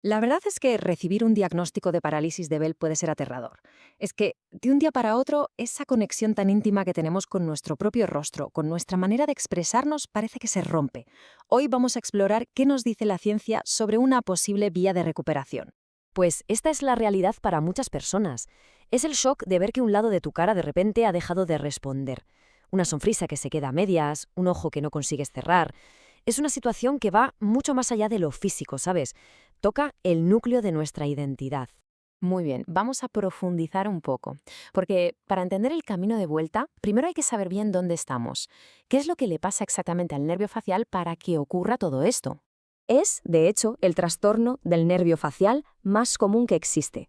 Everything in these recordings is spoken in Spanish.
La verdad es que recibir un diagnóstico de parálisis de Bell puede ser aterrador. Es que, de un día para otro, esa conexión tan íntima que tenemos con nuestro propio rostro, con nuestra manera de expresarnos, parece que se rompe. Hoy vamos a explorar qué nos dice la ciencia sobre una posible vía de recuperación. Pues esta es la realidad para muchas personas. Es el shock de ver que un lado de tu cara de repente ha dejado de responder. Una sonrisa que se queda a medias, un ojo que no consigues cerrar. Es una situación que va mucho más allá de lo físico, ¿sabes? Toca el núcleo de nuestra identidad. Muy bien, vamos a profundizar un poco, porque para entender el camino de vuelta, primero hay que saber bien dónde estamos. ¿Qué es lo que le pasa exactamente al nervio facial para que ocurra todo esto? Es, de hecho, el trastorno del nervio facial más común que existe.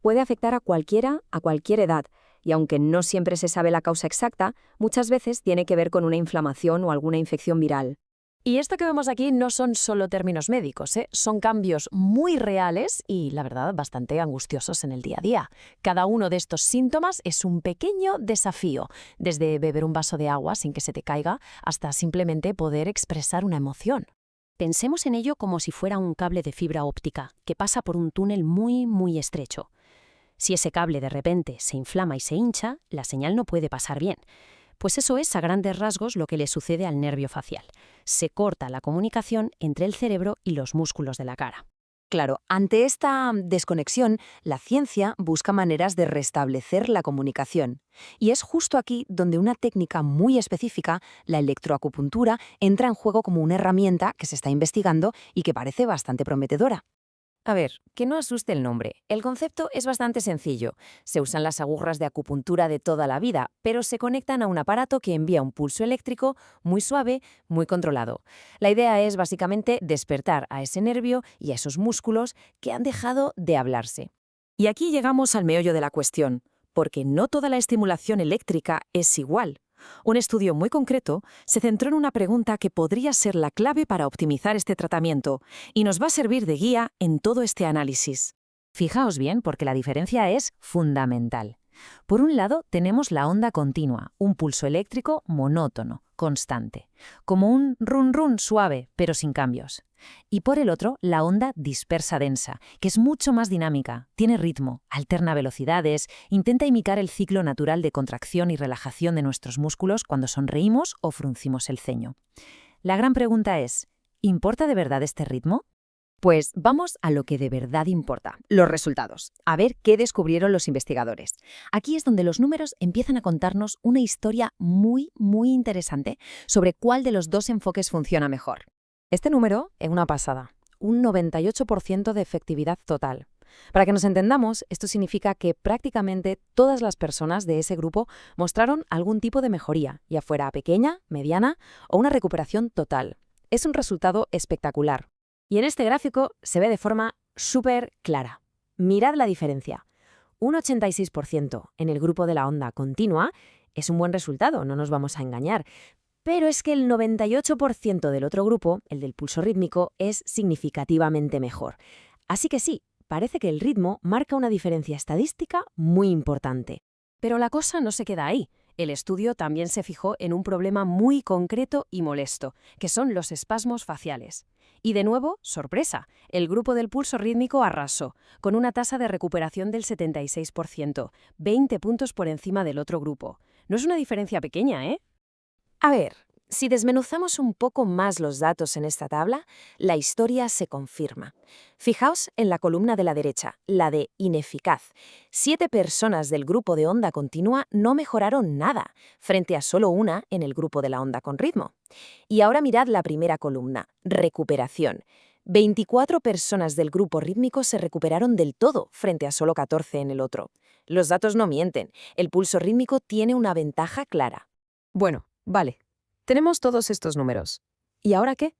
Puede afectar a cualquiera a cualquier edad, y aunque no siempre se sabe la causa exacta, muchas veces tiene que ver con una inflamación o alguna infección viral. Y esto que vemos aquí no son solo términos médicos, ¿eh? Son cambios muy reales y, la verdad, bastante angustiosos en el día a día. Cada uno de estos síntomas es un pequeño desafío, desde beber un vaso de agua sin que se te caiga hasta simplemente poder expresar una emoción. Pensemos en ello como si fuera un cable de fibra óptica que pasa por un túnel muy estrecho. Si ese cable de repente se inflama y se hincha, la señal no puede pasar bien. Pues eso es a grandes rasgos lo que le sucede al nervio facial. Se corta la comunicación entre el cerebro y los músculos de la cara. Claro, ante esta desconexión, la ciencia busca maneras de restablecer la comunicación. Y es justo aquí donde una técnica muy específica, la electroacupuntura, entra en juego como una herramienta que se está investigando y que parece bastante prometedora. A ver, que no asuste el nombre. El concepto es bastante sencillo. Se usan las agujas de acupuntura de toda la vida, pero se conectan a un aparato que envía un pulso eléctrico muy suave, muy controlado. La idea es básicamente despertar a ese nervio y a esos músculos que han dejado de hablarse. Y aquí llegamos al meollo de la cuestión, porque no toda la estimulación eléctrica es igual. Un estudio muy concreto se centró en una pregunta que podría ser la clave para optimizar este tratamiento y nos va a servir de guía en todo este análisis. Fijaos bien porque la diferencia es fundamental. Por un lado, tenemos la onda continua, un pulso eléctrico monótono, constante, como un run-run suave, pero sin cambios. Y por el otro, la onda dispersa densa, que es mucho más dinámica, tiene ritmo, alterna velocidades, intenta imitar el ciclo natural de contracción y relajación de nuestros músculos cuando sonreímos o fruncimos el ceño. La gran pregunta es, ¿importa de verdad este ritmo? Pues vamos a lo que de verdad importa, los resultados. A ver qué descubrieron los investigadores. Aquí es donde los números empiezan a contarnos una historia muy interesante sobre cuál de los dos enfoques funciona mejor. Este número es una pasada, un 98% de efectividad total. Para que nos entendamos, esto significa que prácticamente todas las personas de ese grupo mostraron algún tipo de mejoría, ya fuera pequeña, mediana o una recuperación total. Es un resultado espectacular. Y en este gráfico se ve de forma súper clara. Mirad la diferencia. Un 86% en el grupo de la onda continua es un buen resultado, no nos vamos a engañar. Pero es que el 98% del otro grupo, el del pulso rítmico, es significativamente mejor. Así que sí, parece que el ritmo marca una diferencia estadística muy importante. Pero la cosa no se queda ahí. El estudio también se fijó en un problema muy concreto y molesto, que son los espasmos faciales. Y de nuevo, sorpresa, el grupo del pulso rítmico arrasó, con una tasa de recuperación del 76%, 20 puntos por encima del otro grupo. No es una diferencia pequeña, ¿eh? A ver, si desmenuzamos un poco más los datos en esta tabla, la historia se confirma. Fijaos en la columna de la derecha, la de ineficaz. 7 personas del grupo de onda continua no mejoraron nada, frente a solo una en el grupo de la onda con ritmo. Y ahora mirad la primera columna, recuperación. 24 personas del grupo rítmico se recuperaron del todo, frente a solo 14 en el otro. Los datos no mienten, el pulso rítmico tiene una ventaja clara. Bueno, vale, tenemos todos estos números. ¿Y ahora qué?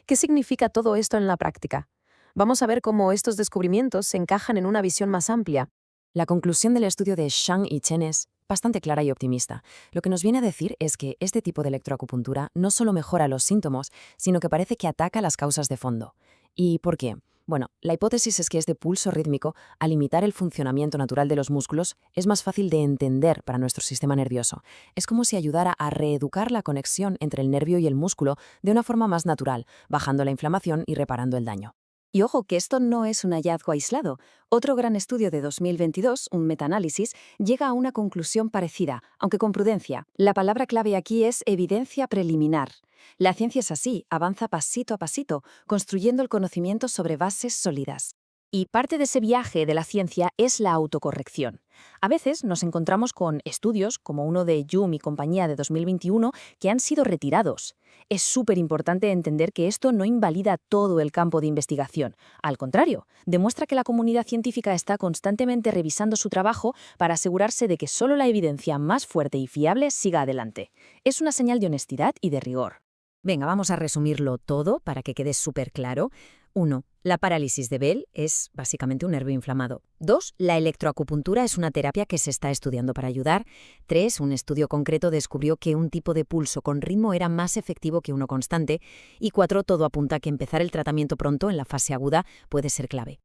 ¿Qué significa todo esto en la práctica? Vamos a ver cómo estos descubrimientos se encajan en una visión más amplia. La conclusión del estudio de Shang y Chen es bastante clara y optimista. Lo que nos viene a decir es que este tipo de electroacupuntura no solo mejora los síntomas, sino que parece que ataca las causas de fondo. ¿Y por qué? Bueno, la hipótesis es que este pulso rítmico, al imitar el funcionamiento natural de los músculos, es más fácil de entender para nuestro sistema nervioso. Es como si ayudara a reeducar la conexión entre el nervio y el músculo de una forma más natural, bajando la inflamación y reparando el daño. Y ojo que esto no es un hallazgo aislado. Otro gran estudio de 2022, un metaanálisis, llega a una conclusión parecida, aunque con prudencia. La palabra clave aquí es evidencia preliminar. La ciencia es así, avanza pasito a pasito, construyendo el conocimiento sobre bases sólidas. Y parte de ese viaje de la ciencia es la autocorrección. A veces nos encontramos con estudios, como uno de Hume y compañía de 2021, que han sido retirados. Es súper importante entender que esto no invalida todo el campo de investigación. Al contrario, demuestra que la comunidad científica está constantemente revisando su trabajo para asegurarse de que solo la evidencia más fuerte y fiable siga adelante. Es una señal de honestidad y de rigor. Venga, vamos a resumirlo todo para que quede súper claro. 1. La parálisis de Bell es básicamente un nervio inflamado. 2. La electroacupuntura es una terapia que se está estudiando para ayudar. 3. Un estudio concreto descubrió que un tipo de pulso con ritmo era más efectivo que uno constante. Y 4. Todo apunta a que empezar el tratamiento pronto en la fase aguda puede ser clave.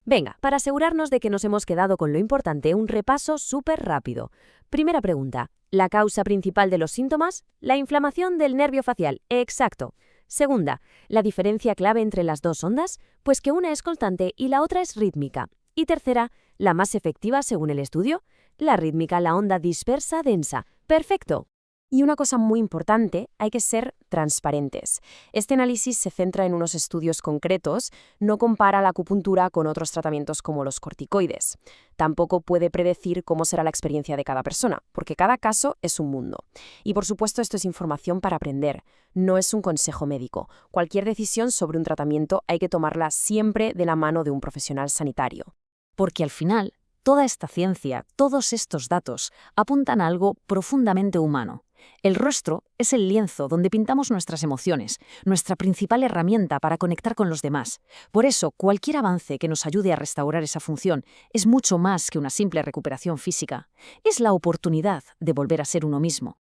Venga, para asegurarnos de que nos hemos quedado con lo importante, un repaso súper rápido. Primera pregunta. ¿La causa principal de los síntomas? La inflamación del nervio facial. Exacto. Segunda, ¿la diferencia clave entre las dos ondas? Pues que una es constante y la otra es rítmica. Y tercera, ¿la más efectiva según el estudio? La rítmica, la onda dispersa densa. Perfecto. Y una cosa muy importante, hay que ser transparentes. Este análisis se centra en unos estudios concretos, no compara la acupuntura con otros tratamientos como los corticoides. Tampoco puede predecir cómo será la experiencia de cada persona, porque cada caso es un mundo. Y por supuesto esto es información para aprender, no es un consejo médico. Cualquier decisión sobre un tratamiento hay que tomarla siempre de la mano de un profesional sanitario. Porque al final, toda esta ciencia, todos estos datos, apuntan a algo profundamente humano. El rostro es el lienzo donde pintamos nuestras emociones, nuestra principal herramienta para conectar con los demás. Por eso, cualquier avance que nos ayude a restaurar esa función es mucho más que una simple recuperación física. Es la oportunidad de volver a ser uno mismo.